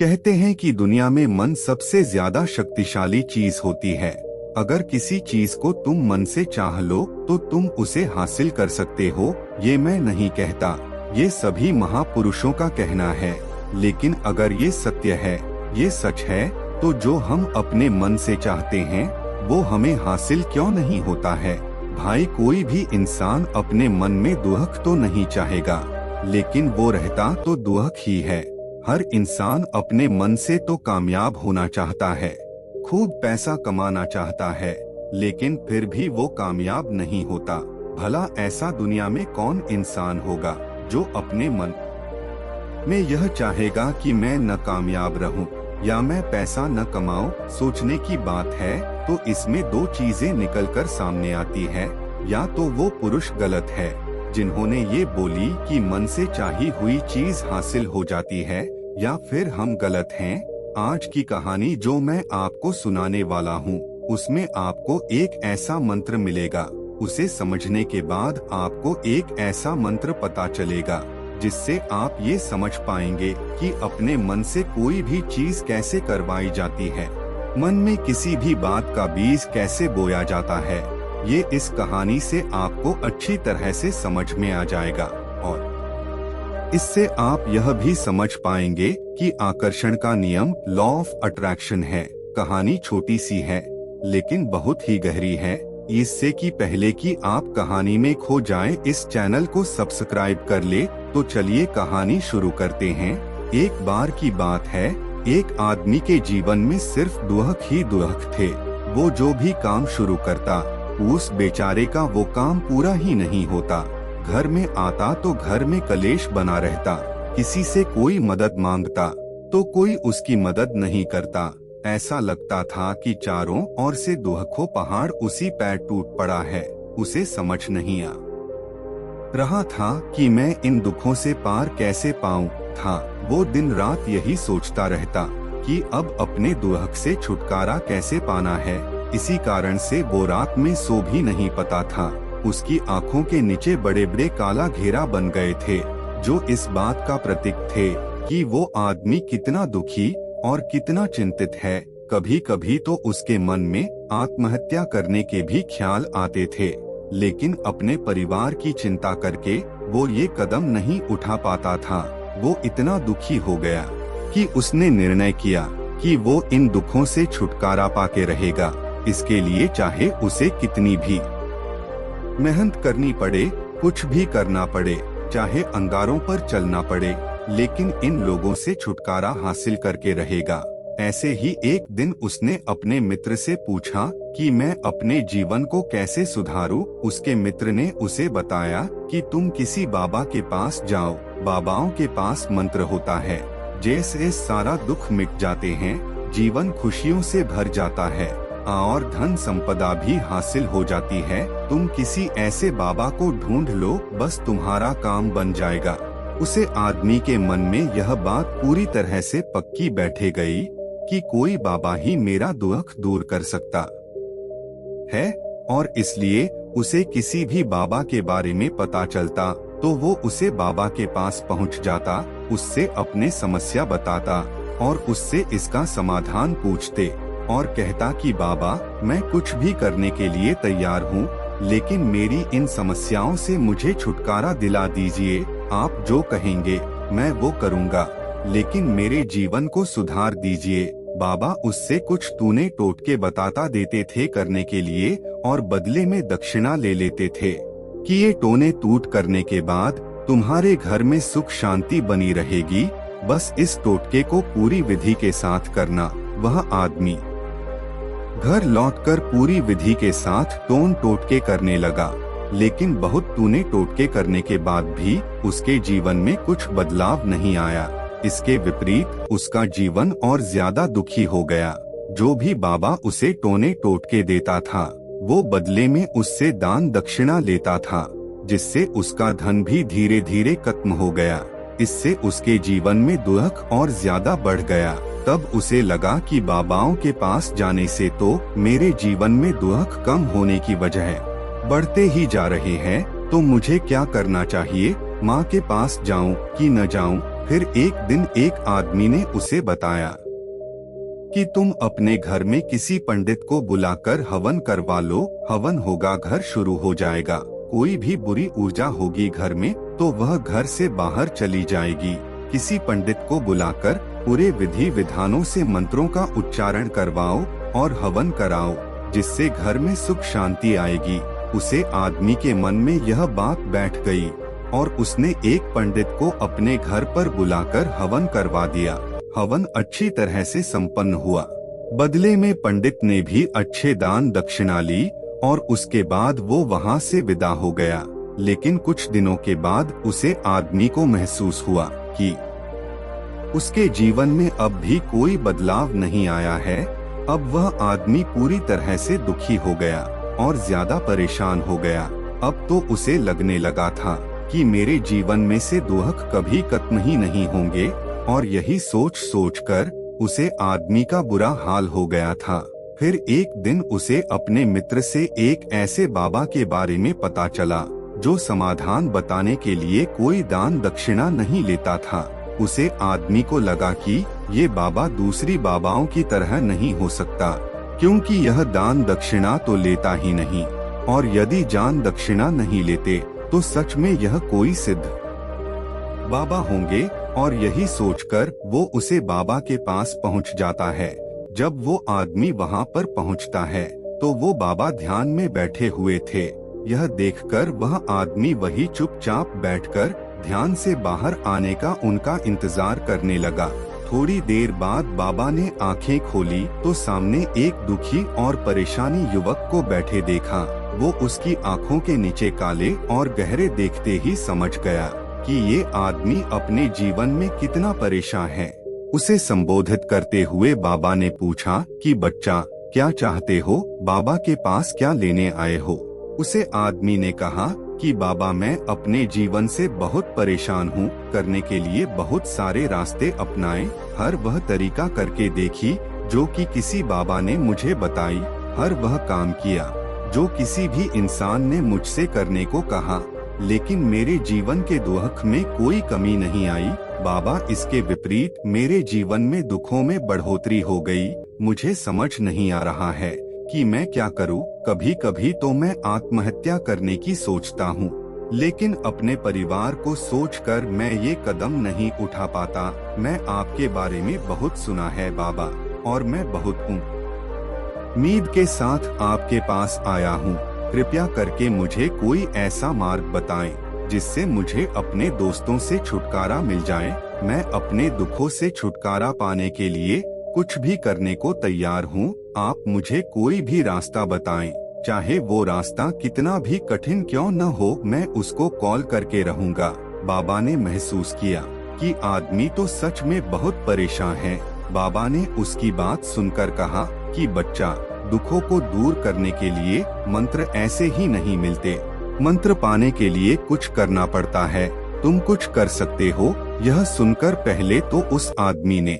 कहते हैं कि दुनिया में मन सबसे ज्यादा शक्तिशाली चीज होती है। अगर किसी चीज को तुम मन से चाह लो तो तुम उसे हासिल कर सकते हो। ये मैं नहीं कहता, ये सभी महापुरुषों का कहना है। लेकिन अगर ये सत्य है, ये सच है, तो जो हम अपने मन से चाहते हैं वो हमें हासिल क्यों नहीं होता है? भाई, कोई भी इंसान अपने मन में दुख तो नहीं चाहेगा, लेकिन वो रहता तो दुख ही है। हर इंसान अपने मन से तो कामयाब होना चाहता है, खूब पैसा कमाना चाहता है, लेकिन फिर भी वो कामयाब नहीं होता। भला ऐसा दुनिया में कौन इंसान होगा जो अपने मन में यह चाहेगा कि मैं न कामयाब रहूं या मैं पैसा न कमाऊं? सोचने की बात है तो इसमें दो चीजें निकलकर सामने आती है। या तो वो पुरुष गलत है जिन्होंने ये बोली कि मन से चाही हुई चीज हासिल हो जाती है, या फिर हम गलत हैं। आज की कहानी जो मैं आपको सुनाने वाला हूँ उसमें आपको एक ऐसा मंत्र मिलेगा। उसे समझने के बाद आपको एक ऐसा मंत्र पता चलेगा जिससे आप ये समझ पाएंगे कि अपने मन से कोई भी चीज कैसे करवाई जाती है, मन में किसी भी बात का बीज कैसे बोया जाता है। ये इस कहानी से आपको अच्छी तरह से समझ में आ जाएगा और इससे आप यह भी समझ पाएंगे कि आकर्षण का नियम लॉ ऑफ अट्रैक्शन है। कहानी छोटी सी है लेकिन बहुत ही गहरी है। इससे कि पहले कि आप कहानी में खो जाएं, इस चैनल को सब्सक्राइब कर ले। तो चलिए कहानी शुरू करते हैं। एक बार की बात है, एक आदमी के जीवन में सिर्फ दुख ही दुख थे। वो जो भी काम शुरू करता उस बेचारे का वो काम पूरा ही नहीं होता। घर में आता तो घर में कलेश बना रहता, किसी से कोई मदद मांगता तो कोई उसकी मदद नहीं करता। ऐसा लगता था कि चारों ओर से दुखों पहाड़ उसी पैर टूट पड़ा है। उसे समझ नहीं आ रहा था कि मैं इन दुखों से पार कैसे पाऊं था। वो दिन रात यही सोचता रहता कि अब अपने दुख से छुटकारा कैसे पाना है। इसी कारण से वो रात में सो भी नहीं पाता था। उसकी आंखों के नीचे बड़े बड़े काला घेरा बन गए थे, जो इस बात का प्रतीक थे कि वो आदमी कितना दुखी और कितना चिंतित है। कभी कभी तो उसके मन में आत्महत्या करने के भी ख्याल आते थे, लेकिन अपने परिवार की चिंता करके वो ये कदम नहीं उठा पाता था। वो इतना दुखी हो गया कि उसने निर्णय किया कि वो इन दुखों से छुटकारा पाके रहेगा। इसके लिए चाहे उसे कितनी भी मेहनत करनी पड़े, कुछ भी करना पड़े, चाहे अंगारों पर चलना पड़े, लेकिन इन लोगों से छुटकारा हासिल करके रहेगा। ऐसे ही एक दिन उसने अपने मित्र से पूछा कि मैं अपने जीवन को कैसे सुधारूं। उसके मित्र ने उसे बताया कि तुम किसी बाबा के पास जाओ। बाबाओं के पास मंत्र होता है, जैसे सारा दुख मिट जाते हैं, जीवन खुशियों से भर जाता है और धन संपदा भी हासिल हो जाती है। तुम किसी ऐसे बाबा को ढूंढ लो, बस तुम्हारा काम बन जाएगा। उसे आदमी के मन में यह बात पूरी तरह से पक्की बैठे गई कि कोई बाबा ही मेरा दुख दूर कर सकता है, और इसलिए उसे किसी भी बाबा के बारे में पता चलता तो वो उसे बाबा के पास पहुंच जाता, उससे अपने समस्या बताता और उससे इसका समाधान पूछते और कहता कि बाबा, मैं कुछ भी करने के लिए तैयार हूँ, लेकिन मेरी इन समस्याओं से मुझे छुटकारा दिला दीजिए। आप जो कहेंगे मैं वो करूँगा, लेकिन मेरे जीवन को सुधार दीजिए। बाबा उससे कुछ टूने टोटके बताता देते थे करने के लिए और बदले में दक्षिणा ले लेते थे कि ये टोने टूट करने के बाद तुम्हारे घर में सुख शांति बनी रहेगी। बस इस टोटके को पूरी विधि के साथ करना। वह आदमी घर लौटकर पूरी विधि के साथ टोन टोटके करने लगा, लेकिन बहुत टूने टोटके करने के बाद भी उसके जीवन में कुछ बदलाव नहीं आया। इसके विपरीत उसका जीवन और ज्यादा दुखी हो गया। जो भी बाबा उसे टोने टोटके देता था वो बदले में उससे दान दक्षिणा लेता था, जिससे उसका धन भी धीरे धीरे खत्म हो गया। इससे उसके जीवन में दुख और ज्यादा बढ़ गया। तब उसे लगा कि बाबाओं के पास जाने से तो मेरे जीवन में दुख कम होने की बजाय बढ़ते ही जा रहे हैं, तो मुझे क्या करना चाहिए? माँ के पास जाऊं कि न जाऊं? फिर एक दिन एक आदमी ने उसे बताया कि तुम अपने घर में किसी पंडित को बुलाकर हवन करवा लो, हवन होगा घर शुरू हो जाएगा। कोई भी बुरी ऊर्जा होगी घर में तो वह घर से बाहर चली जाएगी। किसी पंडित को बुलाकर पूरे विधि विधानों से मंत्रों का उच्चारण करवाओ और हवन कराओ, जिससे घर में सुख शांति आएगी। उसे आदमी के मन में यह बात बैठ गई और उसने एक पंडित को अपने घर पर बुलाकर हवन करवा दिया। हवन अच्छी तरह से संपन्न हुआ। बदले में पंडित ने भी अच्छे दान दक्षिणा ली और उसके बाद वो वहाँ से विदा हो गया। लेकिन कुछ दिनों के बाद उसे आदमी को महसूस हुआ कि उसके जीवन में अब भी कोई बदलाव नहीं आया है। अब वह आदमी पूरी तरह से दुखी हो गया और ज्यादा परेशान हो गया। अब तो उसे लगने लगा था कि मेरे जीवन में से दुख कभी खत्म ही नहीं होंगे, और यही सोच सोचकर उसे आदमी का बुरा हाल हो गया था। फिर एक दिन उसे अपने मित्र से एक ऐसे बाबा के बारे में पता चला जो समाधान बताने के लिए कोई दान दक्षिणा नहीं लेता था। उसे आदमी को लगा कि ये बाबा दूसरी बाबाओं की तरह नहीं हो सकता, क्योंकि यह दान दक्षिणा तो लेता ही नहीं, और यदि दान दक्षिणा नहीं लेते तो सच में यह कोई सिद्ध बाबा होंगे। और यही सोचकर वो उसे बाबा के पास पहुंच जाता है। जब वो आदमी वहां पर पहुंचता है तो वो बाबा ध्यान में बैठे हुए थे। यह देखकर वह आदमी वही चुपचाप बैठकर ध्यान से बाहर आने का उनका इंतजार करने लगा। थोड़ी देर बाद बाबा ने आंखें खोली तो सामने एक दुखी और परेशानी युवक को बैठे देखा। वो उसकी आंखों के नीचे काले और गहरे देखते ही समझ गया कि ये आदमी अपने जीवन में कितना परेशान है। उसे संबोधित करते हुए बाबा ने पूछा कि बच्चा, क्या चाहते हो? बाबा के पास क्या लेने आए हो? उसे आदमी ने कहा कि बाबा, मैं अपने जीवन से बहुत परेशान हूँ। करने के लिए बहुत सारे रास्ते अपनाए, हर वह तरीका करके देखी जो कि किसी बाबा ने मुझे बताई, हर वह काम किया जो किसी भी इंसान ने मुझसे करने को कहा, लेकिन मेरे जीवन के दुख में कोई कमी नहीं आई। बाबा, इसके विपरीत मेरे जीवन में दुखों में बढ़ोतरी हो गई। मुझे समझ नहीं आ रहा है कि मैं क्या करूं। कभी कभी तो मैं आत्महत्या करने की सोचता हूं, लेकिन अपने परिवार को सोचकर मैं ये कदम नहीं उठा पाता। मैं आपके बारे में बहुत सुना है बाबा, और मैं बहुत उम्मीद के साथ आपके पास आया हूँ। कृपया करके मुझे कोई ऐसा मार्ग बताएं जिससे मुझे अपने दोस्तों से छुटकारा मिल जाए। मैं अपने दुखों से छुटकारा पाने के लिए कुछ भी करने को तैयार हूँ। आप मुझे कोई भी रास्ता बताएं, चाहे वो रास्ता कितना भी कठिन क्यों न हो, मैं उसको कॉल करके रहूँगा। बाबा ने महसूस किया कि आदमी तो सच में बहुत परेशान है। बाबा ने उसकी बात सुनकर कहा कि बच्चा, दुखों को दूर करने के लिए मंत्र ऐसे ही नहीं मिलते। मंत्र पाने के लिए कुछ करना पड़ता है। तुम कुछ कर सकते हो। यह सुनकर पहले तो उस आदमी ने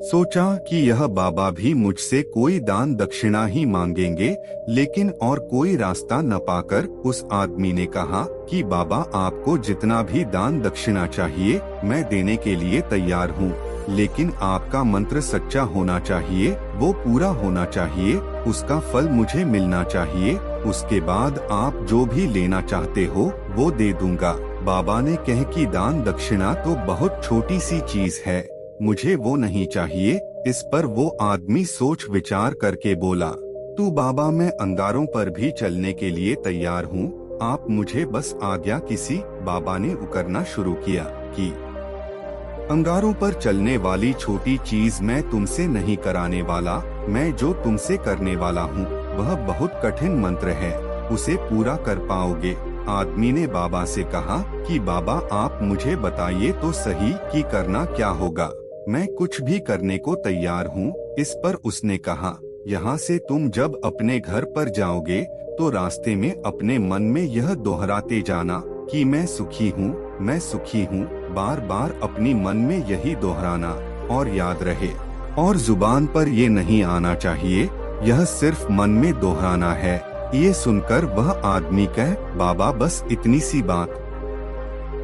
सोचा कि यह बाबा भी मुझसे कोई दान दक्षिणा ही मांगेंगे, लेकिन और कोई रास्ता न पाकर उस आदमी ने कहा कि बाबा, आपको जितना भी दान दक्षिणा चाहिए मैं देने के लिए तैयार हूँ, लेकिन आपका मंत्र सच्चा होना चाहिए, वो पूरा होना चाहिए, उसका फल मुझे मिलना चाहिए। उसके बाद आप जो भी लेना चाहते हो वो दे दूंगा। बाबा ने कहा कि दान दक्षिणा तो बहुत छोटी सी चीज है, मुझे वो नहीं चाहिए। इस पर वो आदमी सोच विचार करके बोला, तू बाबा, मैं अंगारों पर भी चलने के लिए तैयार हूँ, आप मुझे बस आज्ञा किसी। बाबा ने उकरना शुरू किया कि अंगारों पर चलने वाली छोटी चीज मैं तुमसे नहीं कराने वाला। मैं जो तुमसे करने वाला हूँ वह बहुत कठिन मंत्र है, उसे पूरा कर पाओगे? आदमी ने बाबा से कहा कि बाबा, आप मुझे बताइए तो सही कि करना क्या होगा, मैं कुछ भी करने को तैयार हूँ। इस पर उसने कहा, यहाँ से तुम जब अपने घर पर जाओगे तो रास्ते में अपने मन में यह दोहराते जाना कि मैं सुखी हूँ, मैं सुखी हूँ। बार बार अपनी मन में यही दोहराना, और याद रहे, और जुबान पर ये नहीं आना चाहिए, यह सिर्फ मन में दोहराना है। ये सुनकर वह आदमी कह, बाबा बस इतनी सी बात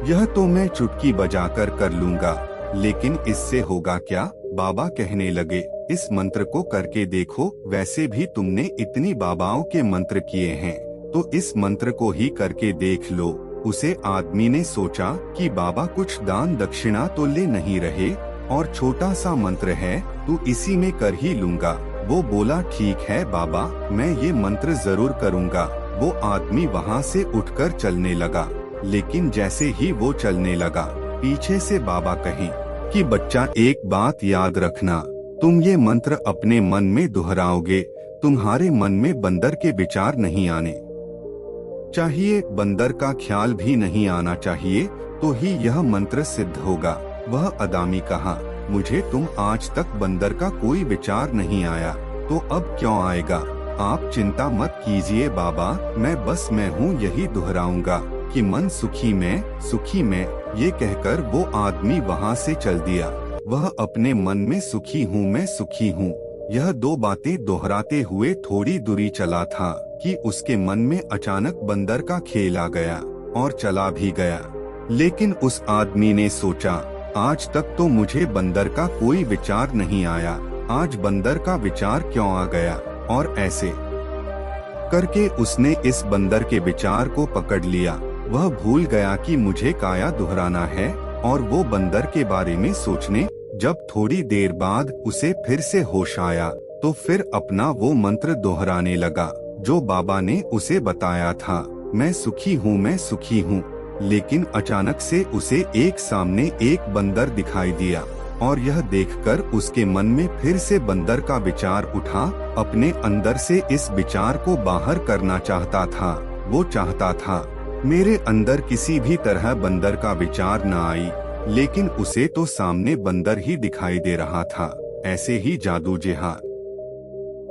यह तो मैं चुटकी बजाकर कर लूंगा, लेकिन इससे होगा क्या? बाबा कहने लगे, इस मंत्र को करके देखो। वैसे भी तुमने इतनी बाबाओं के मंत्र किए हैं, तो इस मंत्र को ही करके देख लो। उसे आदमी ने सोचा कि बाबा कुछ दान दक्षिणा तो ले नहीं रहे, और छोटा सा मंत्र है तो इसी में कर ही लूंगा। वो बोला, ठीक है बाबा, मैं ये मंत्र जरूर करूंगा। वो आदमी वहाँ से उठकर चलने लगा, लेकिन जैसे ही वो चलने लगा, पीछे से बाबा कहे कि बच्चा, एक बात याद रखना, तुम ये मंत्र अपने मन में दोहराओगे, तुम्हारे मन में बंदर के विचार नहीं आने चाहिए, बंदर का ख्याल भी नहीं आना चाहिए, तो ही यह मंत्र सिद्ध होगा। वह आदमी कहा, मुझे तुम आज तक बंदर का कोई विचार नहीं आया, तो अब क्यों आएगा? आप चिंता मत कीजिए बाबा, मैं हूँ यही दोहराऊंगा कि मन सुखी में, ये कहकर वो आदमी वहाँ से चल दिया। वह अपने मन में सुखी हूँ, मैं सुखी हूँ, यह दो बातें दोहराते हुए थोड़ी दूरी चला था कि उसके मन में अचानक बंदर का खेल आ गया और चला भी गया। लेकिन उस आदमी ने सोचा, आज तक तो मुझे बंदर का कोई विचार नहीं आया, आज बंदर का विचार क्यों आ गया? और ऐसे करके उसने इस बंदर के विचार को पकड़ लिया। वह भूल गया कि मुझे काया दोहराना है, और वो बंदर के बारे में सोचने जब थोड़ी देर बाद उसे फिर से होश आया, तो फिर अपना वो मंत्र दोहराने लगा जो बाबा ने उसे बताया था, मैं सुखी हूँ। लेकिन अचानक से उसे एक सामने एक बंदर दिखाई दिया, और यह देखकर उसके मन में फिर से बंदर का विचार उठा। अपने अंदर से इस विचार को बाहर करना चाहता था। वो चाहता था मेरे अंदर किसी भी तरह बंदर का विचार न आई, लेकिन उसे तो सामने बंदर ही दिखाई दे रहा था। ऐसे ही जादू जेहाद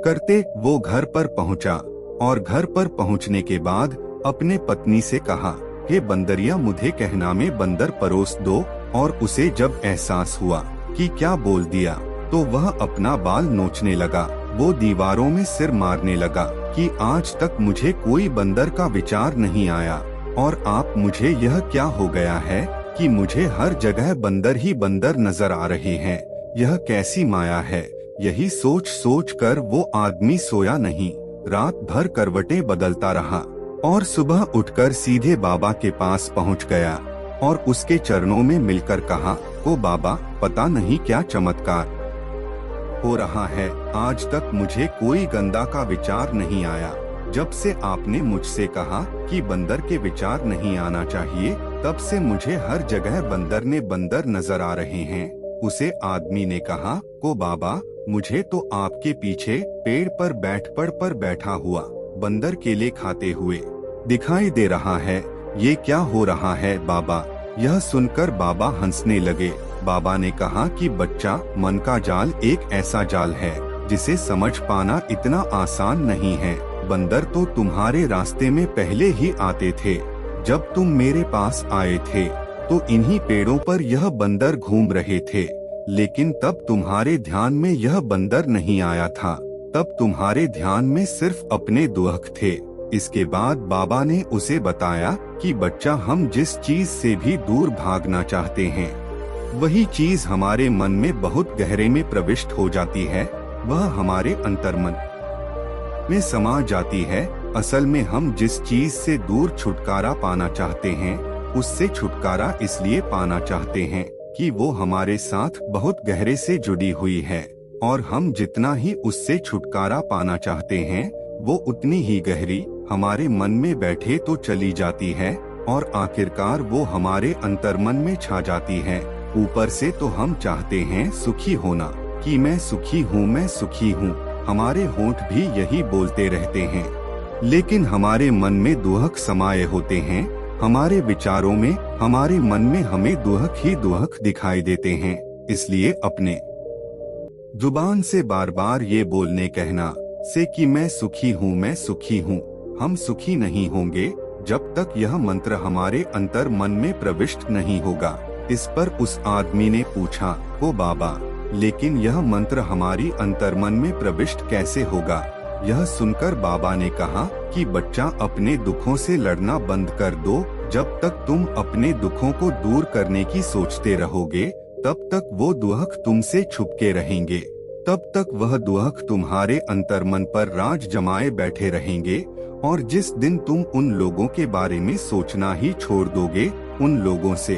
करते वो घर पर पहुंचा, और घर पर पहुंचने के बाद अपने पत्नी से कहा, हे बंदरिया, मुझे कहना में बंदर परोस दो। और उसे जब एहसास हुआ कि क्या बोल दिया, तो वह अपना बाल नोचने लगा। वो दीवारों में सिर मारने लगा कि आज तक मुझे कोई बंदर का विचार नहीं आया, और आप मुझे यह क्या हो गया है कि मुझे हर जगह बंदर ही बंदर नजर आ रहे हैं, यह कैसी माया है? यही सोच कर वो आदमी सोया नहीं, रात भर करवटें बदलता रहा, और सुबह उठकर सीधे बाबा के पास पहुंच गया और उसके चरणों में मिलकर कहा, ओ बाबा, पता नहीं क्या चमत्कार हो रहा है, आज तक मुझे कोई गंदा का विचार नहीं आया। जब से आपने मुझसे कहा कि बंदर के विचार नहीं आना चाहिए, तब से मुझे हर जगह बंदर ने बंदर नजर आ रहे हैं। उसे आदमी ने कहा, ओ बाबा, मुझे तो आपके पीछे पेड़ पर बैठा हुआ बंदर केले खाते हुए दिखाई दे रहा है, ये क्या हो रहा है बाबा? यह सुनकर बाबा हंसने लगे। बाबा ने कहा कि बच्चा, मन का जाल एक ऐसा जाल है जिसे समझ पाना इतना आसान नहीं है। बंदर तो तुम्हारे रास्ते में पहले ही आते थे। जब तुम मेरे पास आए थे तो इन्हीं पेड़ों पर यह बंदर घूम रहे थे, लेकिन तब तुम्हारे ध्यान में यह बंदर नहीं आया था। तब तुम्हारे ध्यान में सिर्फ अपने दुख थे। इसके बाद बाबा ने उसे बताया कि बच्चा, हम जिस चीज से भी दूर भागना चाहते हैं, वही चीज हमारे मन में बहुत गहरे में प्रविष्ट हो जाती है, वह हमारे अंतर्मन में समा जाती है। असल में हम जिस चीज से दूर छुटकारा पाना चाहते हैं, उससे छुटकारा इसलिए पाना चाहते हैं कि वो हमारे साथ बहुत गहरे से जुड़ी हुई है, और हम जितना ही उससे छुटकारा पाना चाहते हैं, वो उतनी ही गहरी हमारे मन में बैठे तो चली जाती है, और आखिरकार वो हमारे अंतर्मन में छा जाती है। ऊपर से तो हम चाहते हैं सुखी होना, कि मैं सुखी हूँ, हमारे होंठ भी यही बोलते रहते हैं, लेकिन हमारे मन में दुख समाये होते हैं। हमारे विचारों में, हमारे मन में हमें दुख ही दुख दिखाई देते हैं। इसलिए अपने जुबान से बार बार ये बोलने कहना से कि मैं सुखी हूँ, हम सुखी नहीं होंगे जब तक यह मंत्र हमारे अंतर मन में प्रविष्ट नहीं होगा। इस पर उस आदमी ने पूछा, ओ बाबा, लेकिन यह मंत्र हमारी अंतर्मन में प्रविष्ट कैसे होगा? यह सुनकर बाबा ने कहा कि बच्चा, अपने दुखों से लड़ना बंद कर दो, जब तक तुम अपने दुखों को दूर करने की सोचते रहोगे, तब तक वो दुख तुमसे छुपके रहेंगे। तब तक वह दुख तुम्हारे अंतर्मन पर राज जमाए बैठे रहेंगे, और जिस दिन तुम उन लोगों के बारे में सोचना ही छोड़ दोगे, उन लोगों से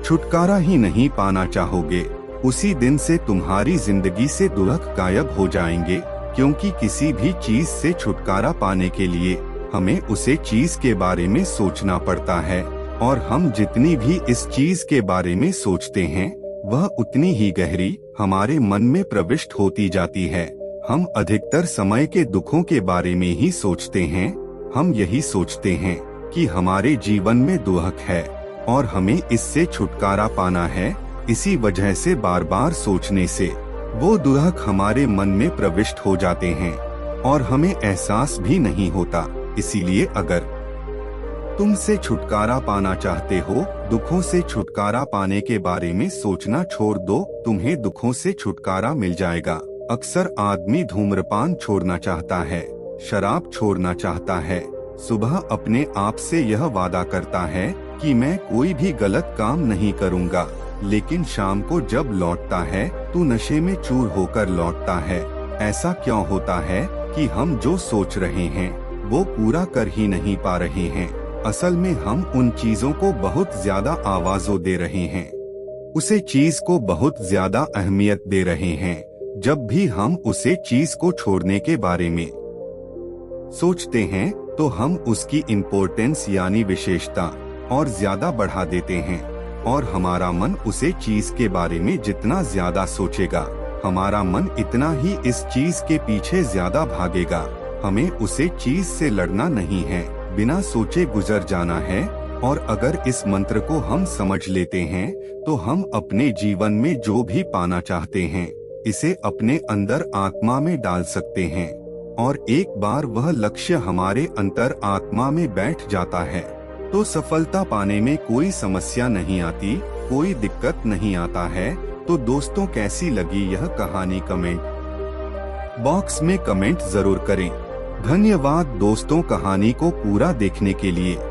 छुटकारा ही नहीं पाना चाहोगे, उसी दिन से तुम्हारी जिंदगी से दुख गायब हो जाएंगे। क्योंकि किसी भी चीज से छुटकारा पाने के लिए हमें उसे चीज के बारे में सोचना पड़ता है, और हम जितनी भी इस चीज के बारे में सोचते हैं, वह उतनी ही गहरी हमारे मन में प्रविष्ट होती जाती है। हम अधिकतर समय के दुखों के बारे में ही सोचते हैं। हम यही सोचते हैं कि हमारे जीवन में दुख है और हमें इससे छुटकारा पाना है। इसी वजह से बार बार सोचने से वो दुख हमारे मन में प्रविष्ट हो जाते हैं और हमें एहसास भी नहीं होता। इसीलिए अगर तुमसे छुटकारा पाना चाहते हो, दुखों से छुटकारा पाने के बारे में सोचना छोड़ दो, तुम्हें दुखों से छुटकारा मिल जाएगा। अक्सर आदमी धूम्रपान छोड़ना चाहता है, शराब छोड़ना चाहता है, सुबह अपने आप से यह वादा करता है कि मैं कोई भी गलत काम नहीं करूँगा, लेकिन शाम को जब लौटता है तो नशे में चूर होकर लौटता है। ऐसा क्यों होता है कि हम जो सोच रहे हैं वो पूरा कर ही नहीं पा रहे हैं। असल में हम उन चीजों को बहुत ज्यादा आवाज़ों दे रहे हैं, उसे चीज को बहुत ज्यादा अहमियत दे रहे हैं। जब भी हम उसे चीज को छोड़ने के बारे में सोचते हैं तो हम उसकी इम्पोर्टेंस यानी विशेषता और ज्यादा बढ़ा देते हैं, और हमारा मन उसे चीज के बारे में जितना ज्यादा सोचेगा, हमारा मन इतना ही इस चीज के पीछे ज्यादा भागेगा। हमें उसे चीज से लड़ना नहीं है, बिना सोचे गुजर जाना है। और अगर इस मंत्र को हम समझ लेते हैं तो हम अपने जीवन में जो भी पाना चाहते हैं, इसे अपने अंदर आत्मा में डाल सकते हैं, और एक बार वह लक्ष्य हमारे अंतर आत्मा में बैठ जाता है तो सफलता पाने में कोई समस्या नहीं आती, कोई दिक्कत नहीं आता है। तो दोस्तों, कैसी लगी यह कहानी कमेंट बॉक्स में कमेंट जरूर करें। धन्यवाद दोस्तों, कहानी को पूरा देखने के लिए।